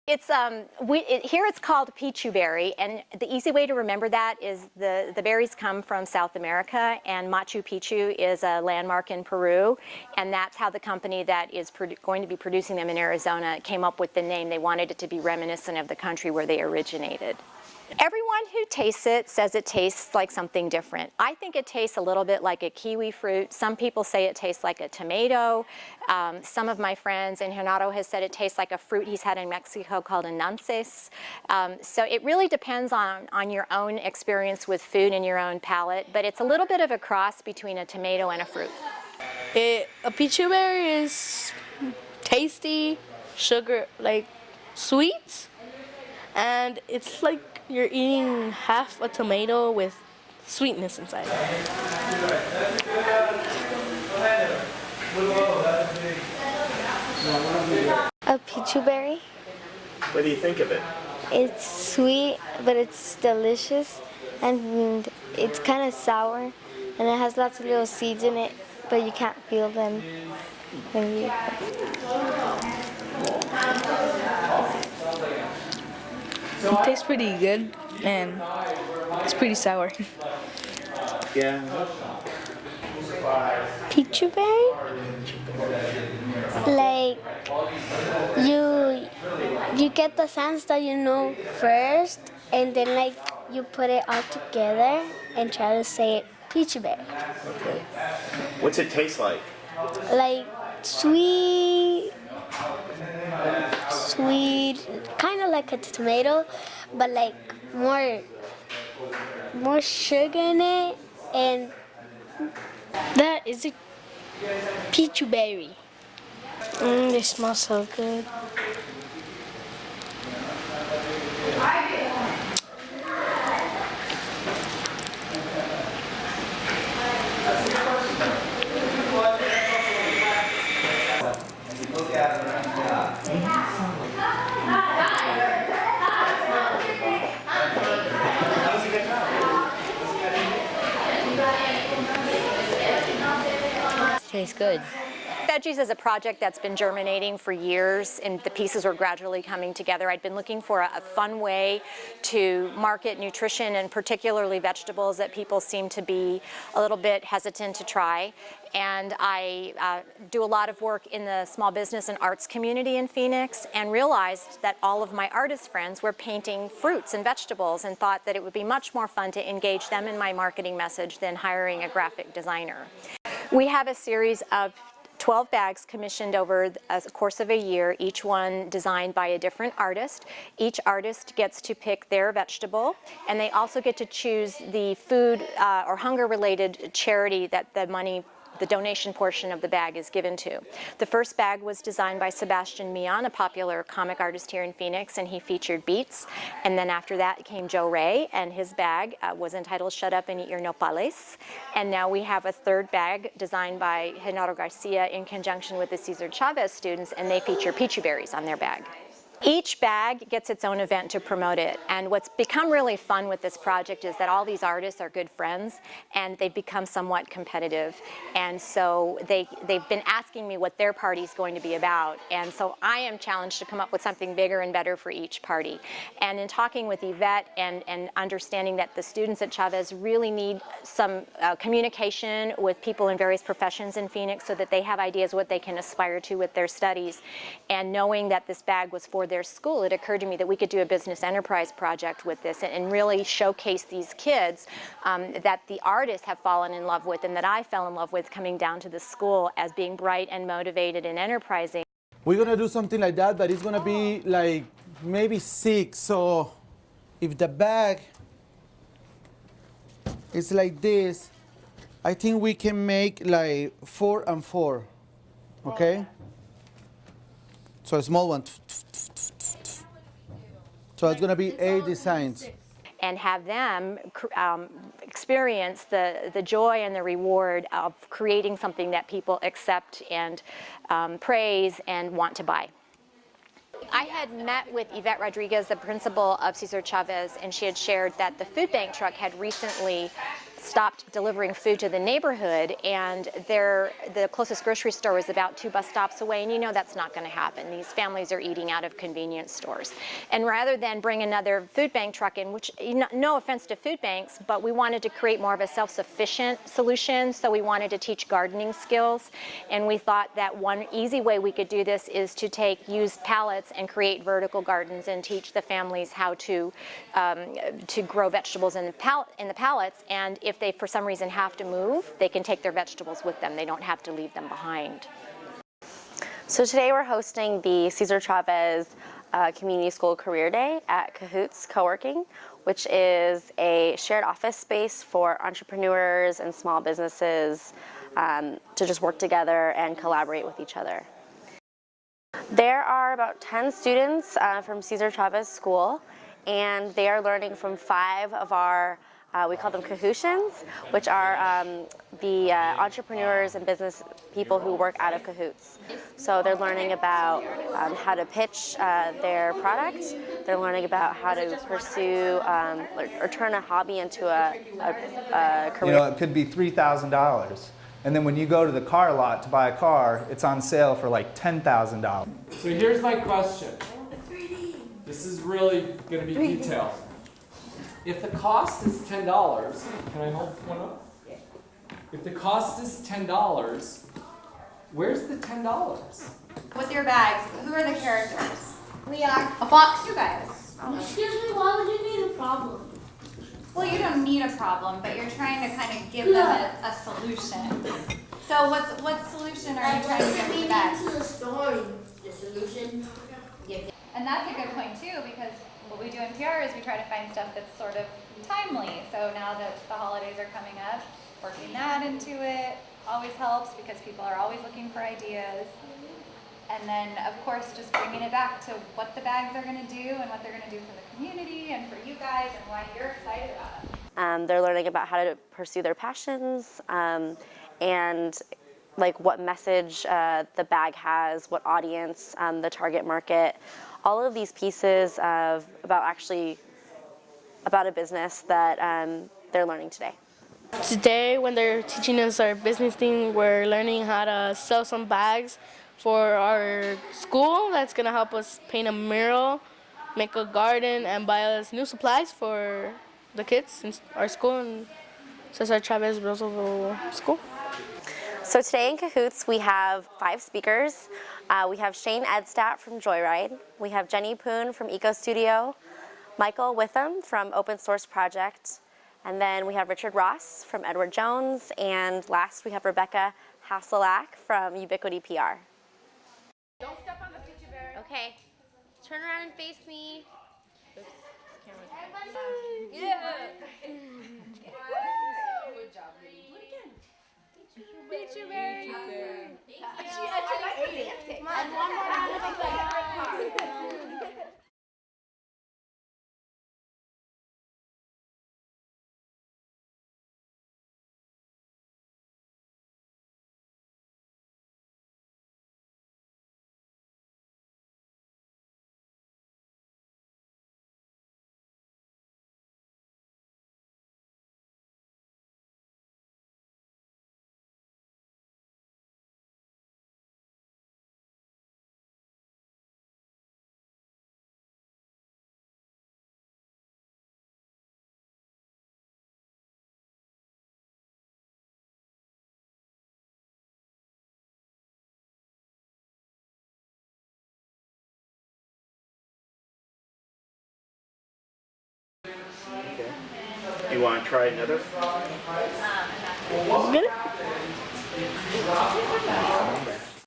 It's here it's called pichu berry, and the easy way to remember that is the berries come from South America, and Machu Picchu is a landmark in Peru, and that's how the company that is going to be producing them in Arizona came up with the name. They wanted it to be reminiscent of the country where they originated. Everyone who tastes it says it tastes like something different. I think it tastes a little bit like a kiwi fruit. Some people say it tastes like a tomato. Some of my friends, and Gennaro has said it tastes like a fruit he's had in Mexico called a nances. So it really depends on your own experience with food and your own palate, but it's a little bit of a cross between a tomato and a fruit. A pichu berry is tasty, sugar, like sweet, and it's like you're eating half a tomato with sweetness inside. A pichu berry. What do you think of it? It's sweet, but it's delicious, and it's kind of sour, and it has lots of little seeds in it, but you can't feel them when you eat It tastes pretty good, and it's pretty sour. Yeah. Pichu berry? Like, you get the sense that you know first, and then like you put it all together and try to say it pichu berry. Okay. What's it taste like? Like sweet, kind of like a tomato, but like more sugar in it, and that is a pichu berry. They smell so good. Tastes good. Veggies is a project that's been germinating for years, and the pieces were gradually coming together. I'd been looking for a fun way to market nutrition, and particularly vegetables, that people seem to be a little bit hesitant to try. And I do a lot of work in the small business and arts community in Phoenix, and realized that all of my artist friends were painting fruits and vegetables, and thought that it would be much more fun to engage them in my marketing message than hiring a graphic designer. We have a series of 12 bags commissioned over a course of a year, each one designed by a different artist. Each artist gets to pick their vegetable, and they also get to choose the food or hunger-related charity that the donation portion of the bag is given to. The first bag was designed by Sebastian Mian, a popular comic artist here in Phoenix, and he featured beets. And then after that came Joe Ray, and his bag was entitled Shut Up and Eat Your Nopales. And now we have a third bag designed by Gennaro Garcia in conjunction with the Cesar Chavez students, and they feature pichu berries on their bag. Each bag gets its own event to promote it, and what's become really fun with this project is that all these artists are good friends, and they've become somewhat competitive, and so they've been asking me what their party's going to be about, and so I am challenged to come up with something bigger and better for each party. And in talking with Yvette and understanding that the students at Chavez really need some communication with people in various professions in Phoenix so that they have ideas what they can aspire to with their studies, and knowing that this bag was for their school, it occurred to me that we could do a business enterprise project with this and really showcase these kids that the artists have fallen in love with, and that I fell in love with coming down to the school as being bright and motivated and enterprising. We're gonna do something like that, but it's gonna be like maybe 6. So if the bag is like this, I think we can make like 4 and 4, okay? So a small one. So it's going to be 8 designs. And have them experience the joy and the reward of creating something that people accept and praise and want to buy. I had met with Yvette Rodriguez, the principal of Cesar Chavez, and she had shared that the food bank truck had recently stopped delivering food to the neighborhood, and the closest grocery store was about 2 bus stops away, and you know that's not going to happen. These families are eating out of convenience stores. And rather than bring another food bank truck in, which, no offense to food banks, but we wanted to create more of a self-sufficient solution, so we wanted to teach gardening skills, and we thought that one easy way we could do this is to take used pallets and create vertical gardens and teach the families how to grow vegetables in the pallets, and if they for some reason have to move, they can take their vegetables with them. They don't have to leave them behind. So today we're hosting the Cesar Chavez Community School Career Day at COOTS Co-working, which is a shared office space for entrepreneurs and small businesses to just work together and collaborate with each other. There are about 10 students from Cesar Chavez School, and they are learning from 5 of our, we call them Cahoottians, which are the entrepreneurs and business people who work out of COOTS. So they're learning about how to pitch their product. They're learning about how to pursue or turn a hobby into a career. You know, it could be $3,000. And then when you go to the car lot to buy a car, it's on sale for like $10,000. So here's my question. This is really going to be detailed. If the cost is $10, can I hold one up? If the cost is $10, where's the $10? With your bags, who are the characters? We are. A fox, you guys. Excuse me, why would you need a problem? Well, you don't need a problem, but you're trying to kind of give them a solution. So what solution are you trying to give with the bags? To the story. The solution. And that's a good point too, because what we do in PR is we try to find stuff that's sort of timely. So now that the holidays are coming up, working that into it always helps because people are always looking for ideas. And then, of course, just bringing it back to what the bags are going to do and what they're going to do for the community and for you guys and why you're excited about it. They're learning about how to pursue their passions and like what message the bag has, what audience, the target market, all of these pieces about a business that they're learning today. Today, when they're teaching us our business thing, we're learning how to sell some bags for our school. That's gonna help us paint a mural, make a garden, and buy us new supplies for the kids in our school and Cesar Chavez Roosevelt School. So today in COOTS we have 5 speakers. We have Shane Edstadt from Joyride. We have Jenny Poon from Eco Studio, Michael Witham from Open Source Project, and then we have Richard Ross from Edward Jones, and last we have Rebecca Hasselack from Ubiquity PR. Don't step on the picture bear. Okay, turn around and face me. Oops, Everybody. yeah. Good job, lady. Do it again. Picture bear. I like dancing. And one more round of applause. You want to try another? Good?